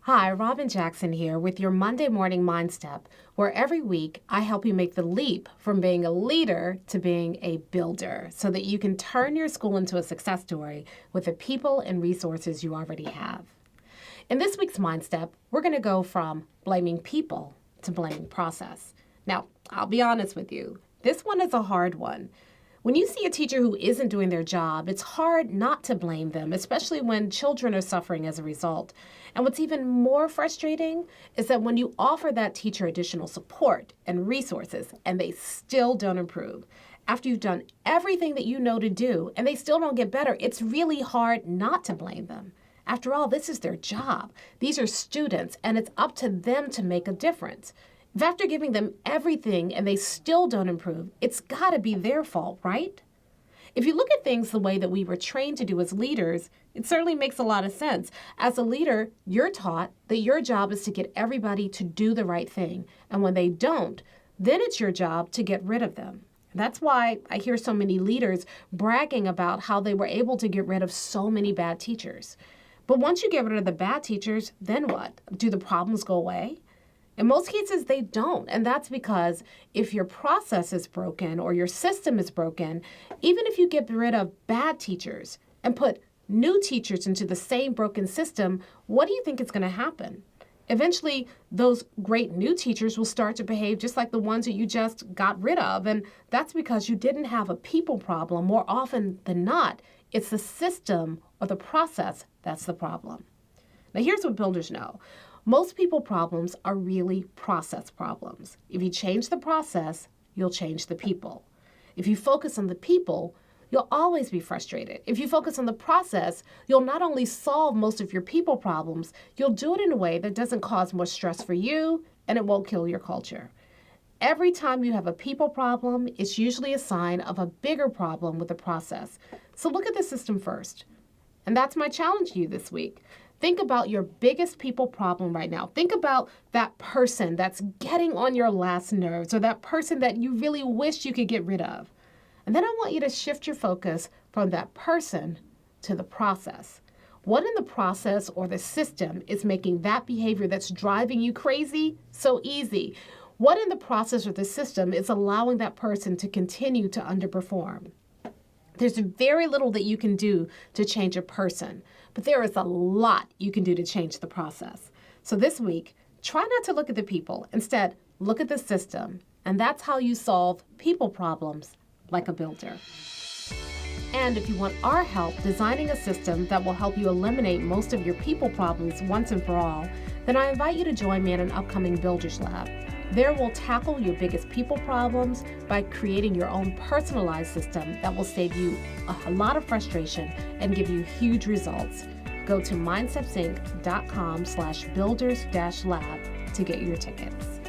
Hi, Robyn Jackson here with your Monday Morning Mindstep, where every week I help you make the leap from being a leader to being a builder so that you can turn your school into a success story with the people and resources you already have. In this week's Mindstep, we're going to go from blaming people to blaming process. Now, I'll be honest with you, this one is a hard one. When you see a teacher who isn't doing their job, it's hard not to blame them, especially when children are suffering as a result. And what's even more frustrating is that when you offer that teacher additional support and resources and they still don't improve, after you've done everything that you know to do and they still don't get better, it's really hard not to blame them. After all, this is their job. These are students, and it's up to them to make a difference. If after giving them everything and they still don't improve, it's got to be their fault, right? If you look at things the way that we were trained to do as leaders, it certainly makes a lot of sense. As a leader, you're taught that your job is to get everybody to do the right thing. And when they don't, then it's your job to get rid of them. That's why I hear so many leaders bragging about how they were able to get rid of so many bad teachers. But once you get rid of the bad teachers, then what? Do the problems go away? In most cases, they don't. And that's because if your process is broken or your system is broken, even if you get rid of bad teachers and put new teachers into the same broken system, what do you think is going to happen? Eventually, those great new teachers will start to behave just like the ones that you just got rid of. And that's because you didn't have a people problem. More often than not, it's the system or the process that's the problem. Now, here's what builders know. Most people problems are really process problems. If you change the process, you'll change the people. If you focus on the people, you'll always be frustrated. If you focus on the process, you'll not only solve most of your people problems, you'll do it in a way that doesn't cause more stress for you, and it won't kill your culture. Every time you have a people problem, it's usually a sign of a bigger problem with the process. So look at the system first. And that's my challenge to you this week. Think about your biggest people problem right now. Think about that person that's getting on your last nerves or that person that you really wish you could get rid of. And then I want you to shift your focus from that person to the process. What in the process or the system is making that behavior that's driving you crazy so easy? What in the process or the system is allowing that person to continue to underperform? There's very little that you can do to change a person, but there is a lot you can do to change the process. So this week, try not to look at the people. Instead, look at the system. And that's how you solve people problems like a builder. And if you want our help designing a system that will help you eliminate most of your people problems once and for all, then I invite you to join me in an upcoming Builders Lab. There we'll tackle your biggest people problems by creating your own personalized system that will save you a lot of frustration and give you huge results. Go to mindstepsinc.com/builders-lab to get your tickets.